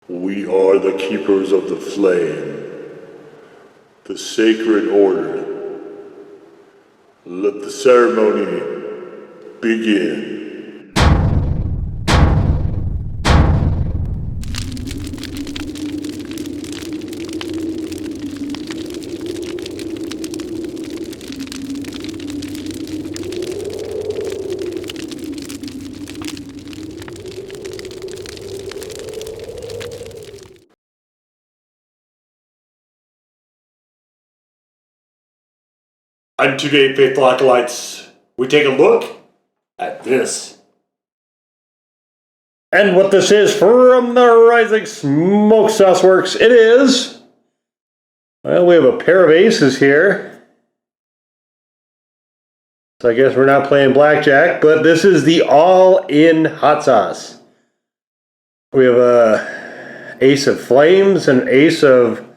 We are the keepers of the flame, the sacred order. Let the ceremony begin. And today, faithful acolytes, we take a look at this. And what this is from the Rising Smoke Sauce Works, it is, well, we have a pair of aces here. So I guess we're not playing blackjack, but this is the all-in hot sauce. We have a ace of flames and ace of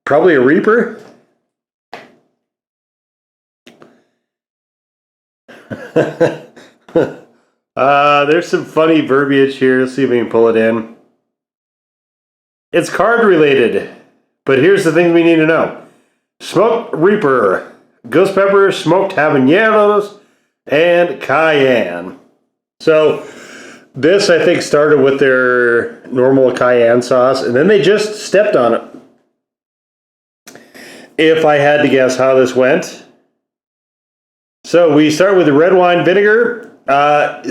probably a reaper. There's some funny verbiage here. Let's see if we can pull it in. It's card related, but here's the thing we need to know. Smoked Reaper, Ghost Pepper, Smoked Habaneros, and Cayenne. So this, I think, started with their normal cayenne sauce, and then they just stepped on it. If I had to guess how this went. So we start with the red wine vinegar.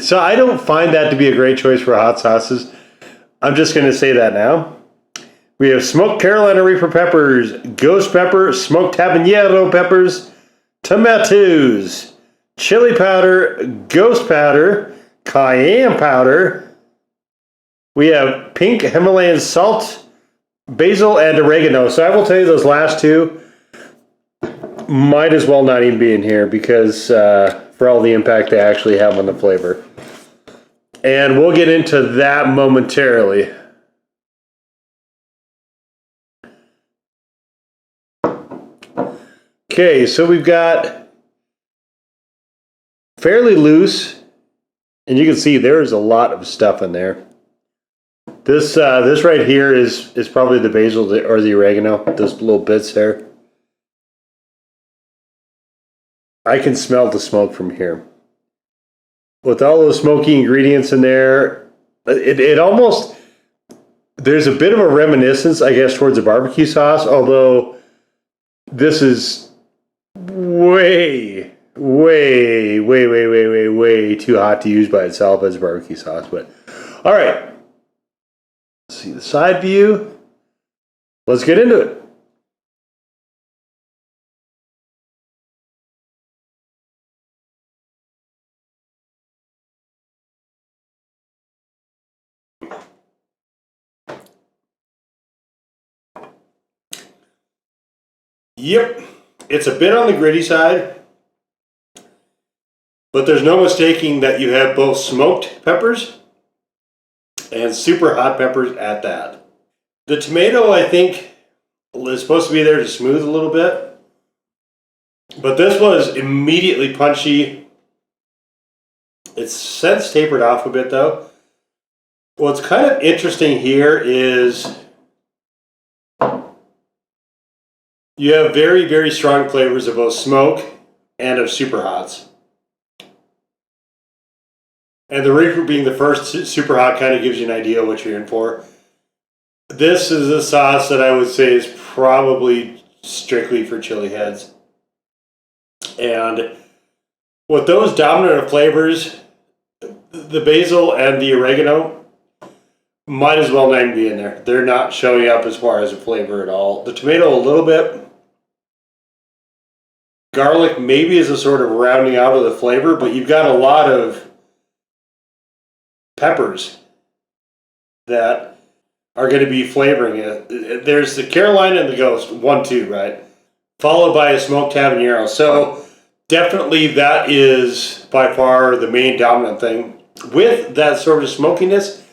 So I don't find that to be a great choice for hot sauces. I'm just going to say that now. We have smoked Carolina Reaper peppers, ghost pepper, smoked habanero peppers, tomatoes, chili powder, ghost powder, cayenne powder. We have pink Himalayan salt, basil, and oregano. So I will tell you those last two might as well not even be in here because for all the impact they actually have on the flavor. And we'll get into that momentarily. Okay, so we've got fairly loose, and you can see there's a lot of stuff in there. This right here is probably the basil or the oregano, those little bits there. I can smell the smoke from here. With all those smoky ingredients in there, it almost, there's a bit of a reminiscence, I guess, towards a barbecue sauce, although this is way too hot to use by itself as a barbecue sauce. But all right, let's see the side view. Let's get into it. Yep, it's a bit on the gritty side, but there's no mistaking that you have both smoked peppers and super hot peppers at that. The tomato, I think, is supposed to be there to smooth a little bit, but this was immediately punchy. It's since tapered off a bit though. What's kind of interesting here is you have very strong flavors of both smoke and of super hots. And the Reaper being the first super hot kind of gives you an idea of what you're in for. This is a sauce that I would say is probably strictly for chili heads. And with those dominant flavors, the basil and the oregano might as well not even be in there. They're not showing up as far as a flavor at all. The tomato a little bit. Garlic maybe is a sort of rounding out of the flavor, but you've got a lot of peppers that are going to be flavoring it. There's the Carolina and the Ghost, 1-2, right? Followed by a smoked habanero. So definitely that is by far the main dominant thing. With that sort of smokiness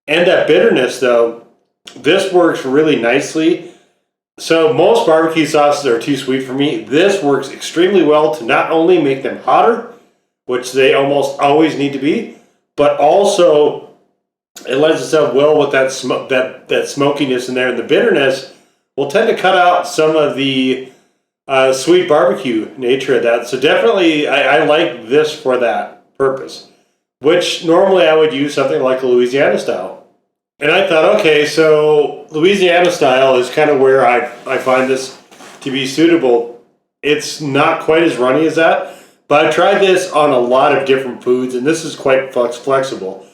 and that bitterness though, this works really nicely. So most barbecue sauces are too sweet for me. This works extremely well to not only make them hotter, which they almost always need to be, but also it lends itself well with that that smokiness in there, and the bitterness will tend to cut out some of the sweet barbecue nature of that. So definitely, I like this for that purpose, which normally I would use something like a Louisiana style. And I thought, okay, so Louisiana style is kind of where I find this to be suitable. It's not quite as runny as that, but I've tried this on a lot of different foods, and this is quite flexible.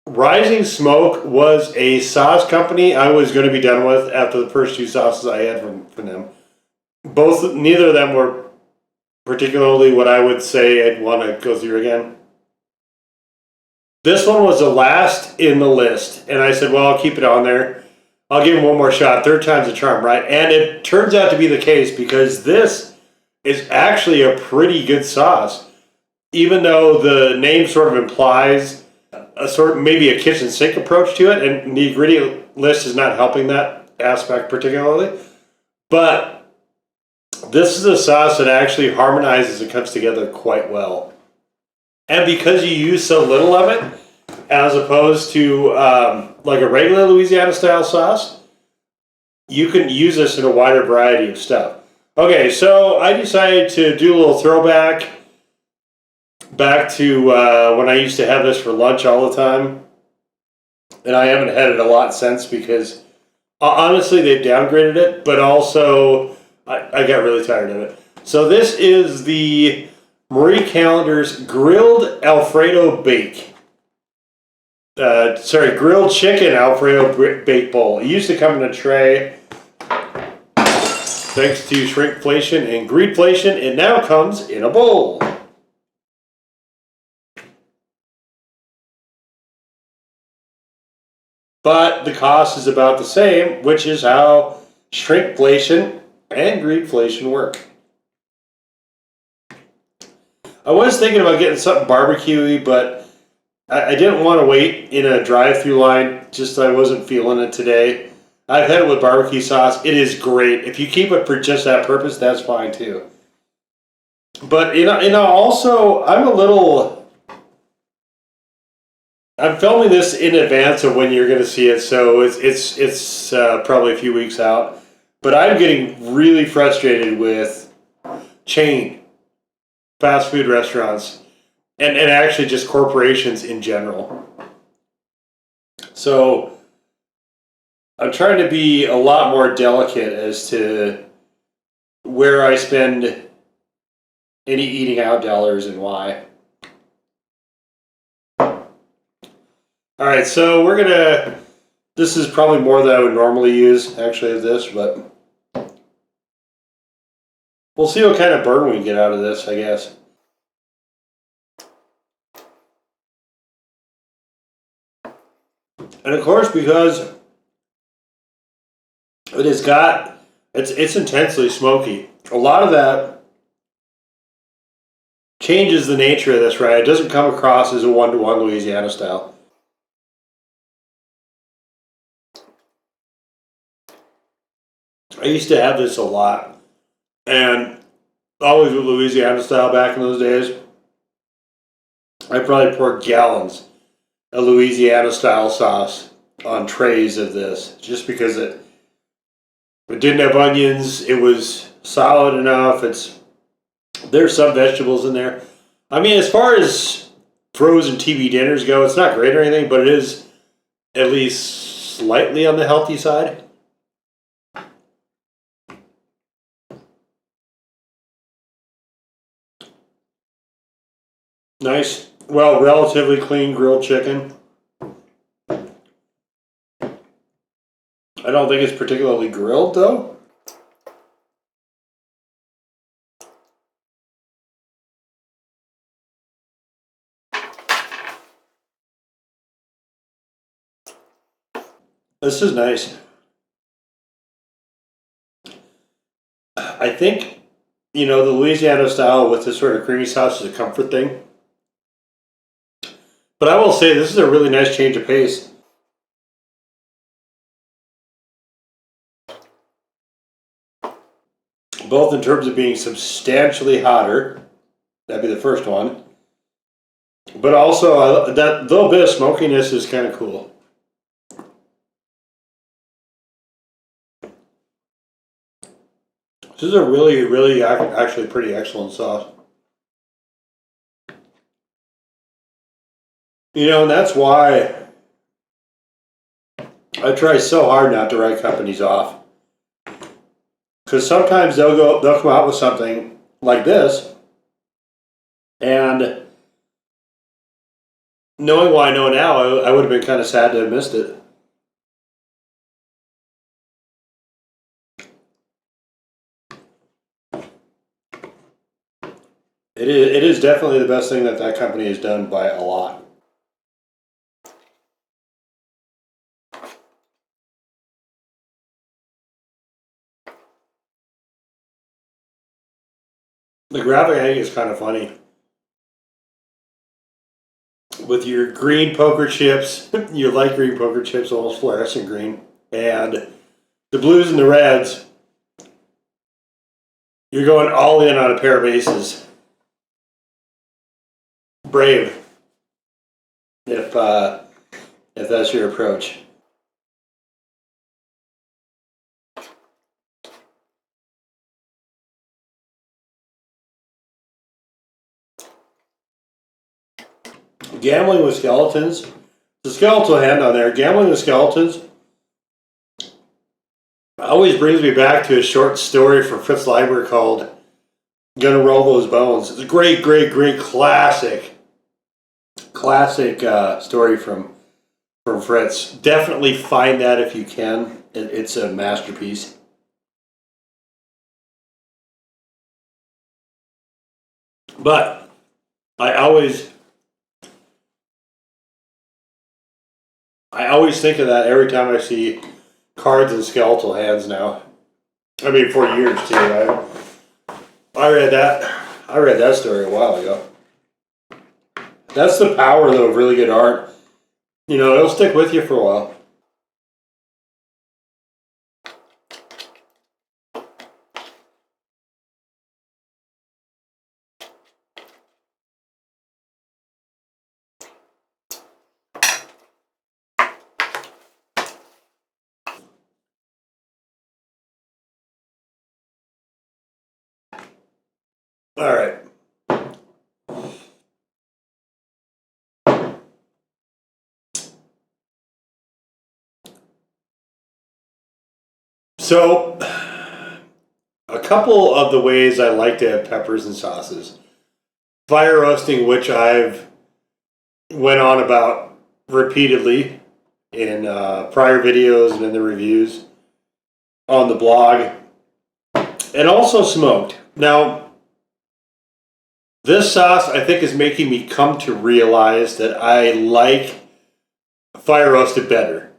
Rising Smoke was a sauce company I was going to be done with after the first two sauces I had from them. Neither of them were particularly what I would say I'd want to go through again. This one was the last in the list, and I said, well, I'll keep it on there. I'll give him one more shot. Third time's a charm, right? And it turns out to be the case, because this is actually a pretty good sauce. Even though the name sort of implies a sort of maybe a kitchen sink approach to it, and the ingredient list is not helping that aspect particularly. But this is a sauce that actually harmonizes and comes together quite well. And because you use so little of it, as opposed to like a regular Louisiana style sauce, you can use this in a wider variety of stuff. Okay, so I decided to do a little throwback back to when I used to have this for lunch all the time. And I haven't had it a lot since, because honestly they've downgraded it, but also I got really tired of it. So this is the Marie Callendar's Grilled Alfredo Bake. Grilled Chicken Alfredo Bake Bowl. It used to come in a tray. Thanks to shrinkflation and greedflation, it now comes in a bowl. But the cost is about the same, which is how shrinkflation and greedflation work. I was thinking about getting something barbecuey, but I didn't want to wait in a drive-through line. Just I wasn't feeling it today. I've had it with barbecue sauce. It is great. If you keep it for just that purpose, that's fine too. But also I'm filming this in advance of when you're going to see it, so it's probably a few weeks out. But I'm getting really frustrated with chain fast food restaurants and actually just corporations in general. So I'm trying to be a lot more delicate as to where I spend any eating out dollars and why. Alright, so this is probably more than I would normally use, actually, of this, but we'll see what kind of burn we get out of this, I guess. And of course, because it's intensely smoky, a lot of that changes the nature of this, right? It doesn't come across as a one-to-one Louisiana style. I used to have this a lot, and always with Louisiana style back in those days. I probably poured gallons of Louisiana style sauce on trays of this, just because it didn't have onions. It was solid enough. There's some vegetables in there. I mean, as far as frozen TV dinners go, it's not great or anything, but it is at least slightly on the healthy side. Nice, well, relatively clean grilled chicken. I don't think it's particularly grilled, though. This is nice. I think, the Louisiana style with this sort of creamy sauce is a comfort thing. But I will say, this is a really nice change of pace. Both in terms of being substantially hotter, that'd be the first one, but also that little bit of smokiness is kind of cool. This is a really, really actually pretty excellent sauce. You know, and that's why I try so hard not to write companies off. Because sometimes they'll come out with something like this, and knowing what I know now, I would have been kind of sad to have missed it. It is definitely the best thing that company has done by a lot. The graphic, I think, is kind of funny. With your green poker chips, your light green poker chips, almost fluorescent green, and the blues and the reds, you're going all in on a pair of aces. Brave, if that's your approach. Gambling with skeletons. The skeletal hand on there. Gambling with skeletons always brings me back to a short story from Fritz Leiber called "Gonna Roll Those Bones." It's a great, great, great classic story from Fritz. Definitely find that if you can. It's a masterpiece. But I always think of that every time I see cards and skeletal hands now. I mean, for years too. I read that story a while ago. That's the power, though, of really good art. You know, it'll stick with you for a while. All right. So, a couple of the ways I like to have peppers and sauces. Fire roasting, which I've went on about repeatedly in prior videos and in the reviews on the blog. And also smoked. Now, this sauce, I think, is making me come to realize that I like fire roasted better.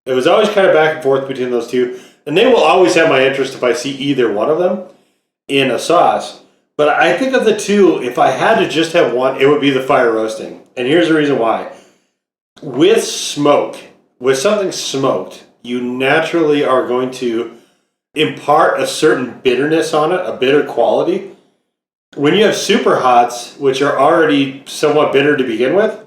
It was always kind of back and forth between those two, and they will always have my interest if I see either one of them in a sauce. But I think of the two, if I had to just have one, it would be the fire roasting. And here's the reason why. With smoke, with something smoked, you naturally are going to impart a certain bitterness on it, a bitter quality. When you have super hots, which are already somewhat bitter to begin with,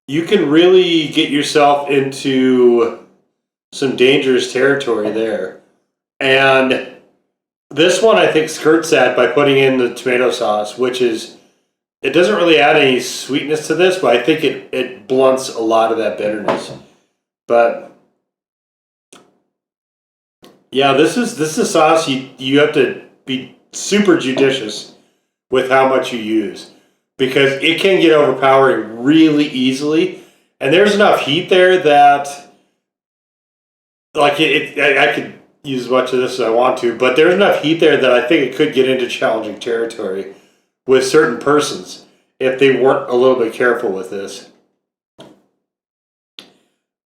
you can really get yourself into some dangerous territory there. And this one, I think, skirts that by putting in the tomato sauce, which is, it doesn't really add any sweetness to this, but I think it blunts a lot of that bitterness. But yeah, this is a sauce you have to be super judicious with how much you use, because it can get overpowering really easily, and there's enough heat there that, like, I could use as much of this as I want to, but there's enough heat there that I think it could get into challenging territory with certain persons if they weren't a little bit careful with this.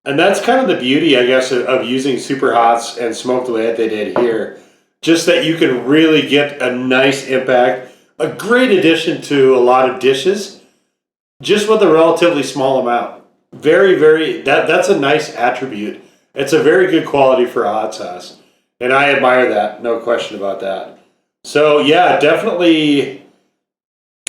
And that's kind of the beauty, I guess, of using super hots and smoke the way that they did here. Just that you can really get a nice impact, a great addition to a lot of dishes, just with a relatively small amount. Very, very, that's a nice attribute. It's a very good quality for a hot sauce. And I admire that, no question about that. So yeah, definitely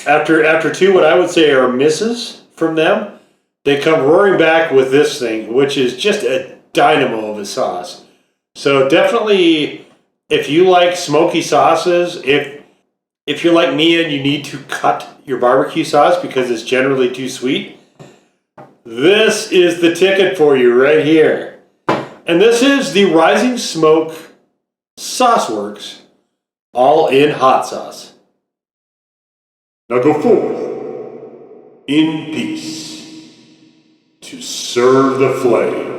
after two, what I would say are misses from them, they come roaring back with this thing, which is just a dynamo of a sauce. So definitely, If you like smoky sauces, if you're like me and you need to cut your barbecue sauce because it's generally too sweet, this is the ticket for you right here. And this is the Rising Smoke Sauce Works all-in hot sauce. Now go forth in peace to serve the flame.